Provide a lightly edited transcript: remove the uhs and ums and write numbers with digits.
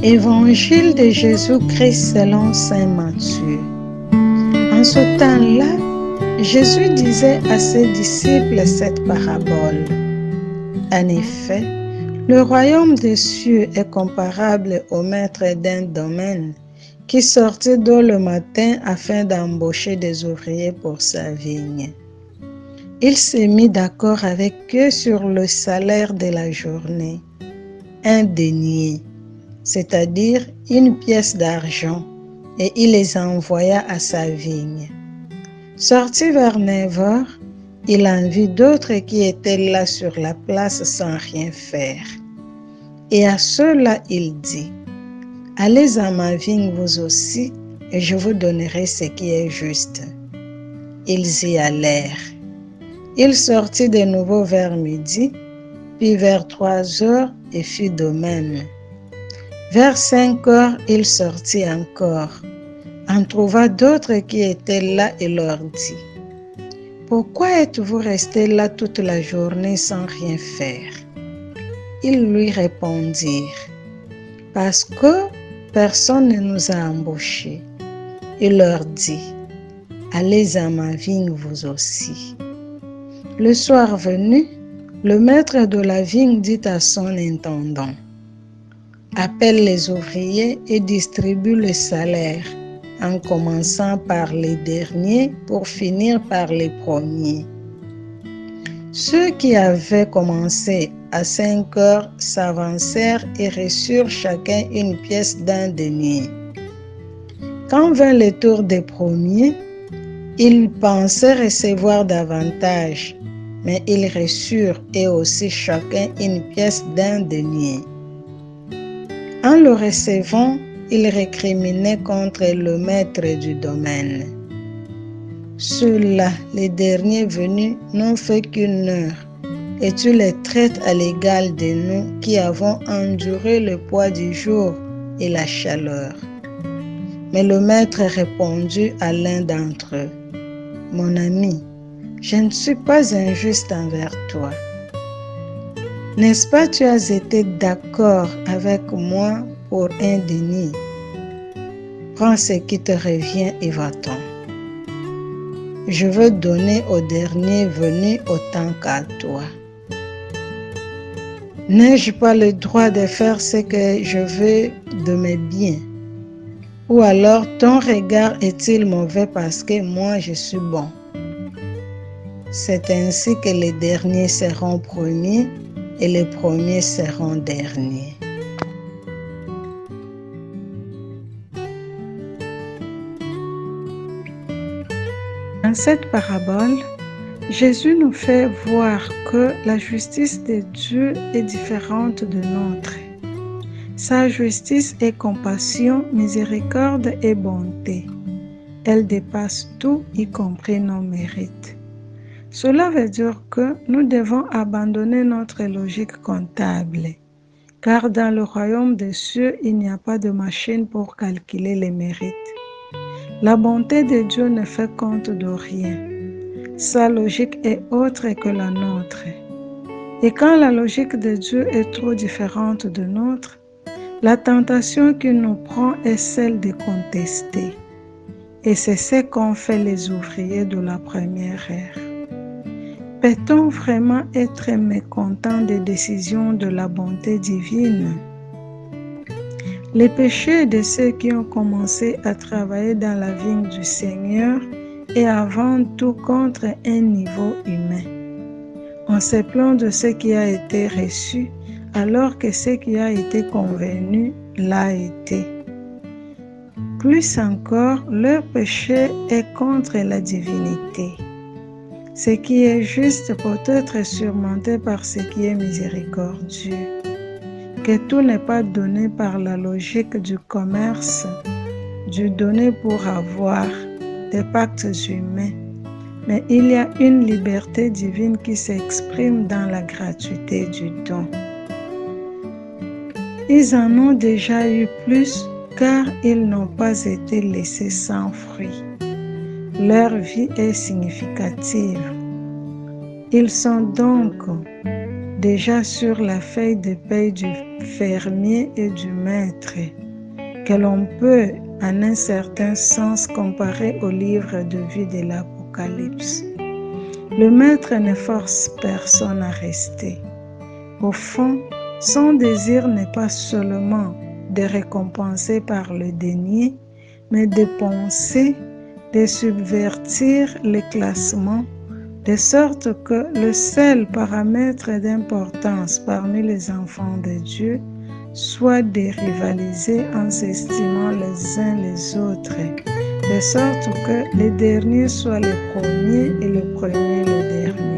Évangile de Jésus-Christ selon saint Matthieu. En ce temps-là, Jésus disait à ses disciples cette parabole. En effet, le royaume des cieux est comparable au maître d'un domaine qui sortit tôt le matin afin d'embaucher des ouvriers pour sa vigne. Il s'est mis d'accord avec eux sur le salaire de la journée, un denier, c'est-à-dire une pièce d'argent, et il les envoya à sa vigne. Sorti vers 9 heures, il en vit d'autres qui étaient là sur la place sans rien faire. Et à ceux-là, il dit, « Allez à ma vigne vous aussi, et je vous donnerai ce qui est juste. » Ils y allèrent. Il sortit de nouveau vers midi, puis vers 3 heures, et fit de même. Vers 5 heures, il sortit encore, en trouva d'autres qui étaient là et leur dit, « Pourquoi êtes-vous restés là toute la journée sans rien faire ?» Ils lui répondirent, « Parce que personne ne nous a embauchés. » Il leur dit, « Allez à ma vigne vous aussi. » Le soir venu, le maître de la vigne dit à son intendant, « Appelle les ouvriers et distribue le salaire, en commençant par les derniers pour finir par les premiers. » Ceux qui avaient commencé à 5 heures s'avancèrent et reçurent chacun une pièce d'un denier. Quand vint le tour des premiers, ils pensaient recevoir davantage, mais ils reçurent eux aussi chacun une pièce d'un denier. En le recevant, ils récriminaient contre le maître du domaine. Ceux-là, les derniers venus, n'ont fait qu'une heure, et tu les traites à l'égal de nous qui avons enduré le poids du jour et la chaleur. Mais le maître répondit à l'un d'entre eux, « Mon ami, je ne suis pas injuste envers toi. N'est-ce pas tu as été d'accord avec moi pour un denier? Prends ce qui te revient et va-t'en. Je veux donner au dernier venu autant qu'à toi. N'ai-je pas le droit de faire ce que je veux de mes biens? Ou alors ton regard est-il mauvais parce que moi je suis bon? » C'est ainsi que les derniers seront premiers et les premiers seront derniers. Dans cette parabole, Jésus nous fait voir que la justice de Dieu est différente de notre. Sa justice est compassion, miséricorde et bonté. Elle dépasse tout, y compris nos mérites. Cela veut dire que nous devons abandonner notre logique comptable, car dans le royaume des cieux, il n'y a pas de machine pour calculer les mérites. La bonté de Dieu ne fait compte de rien. Sa logique est autre que la nôtre. Et quand la logique de Dieu est trop différente de nôtre, la tentation qui nous prend est celle de contester. Et c'est ce qu'ont fait les ouvriers de la première ère. Peut-on vraiment être mécontent des décisions de la bonté divine? Les péchés de ceux qui ont commencé à travailler dans la vigne du Seigneur est avant tout contre un niveau humain. On se plaint de ce qui a été reçu alors que ce qui a été convenu l'a été. Plus encore, leur péché est contre la divinité. Ce qui est juste peut être surmonté par ce qui est miséricordieux. Que tout n'est pas donné par la logique du commerce, du donner pour avoir, des pactes humains, mais il y a une liberté divine qui s'exprime dans la gratuité du don. Ils en ont déjà eu plus car ils n'ont pas été laissés sans fruit. Leur vie est significative. Ils sont donc déjà sur la feuille de paie du fermier et du maître, que l'on peut, en un certain sens, comparer au livre de vie de l'Apocalypse. Le maître ne force personne à rester. Au fond, son désir n'est pas seulement de récompenser par le déni, mais de penser, de subvertir les classements, de sorte que le seul paramètre d'importance parmi les enfants de Dieu soit de rivaliser en s'estimant les uns les autres, de sorte que les derniers soient les premiers et les premiers les derniers.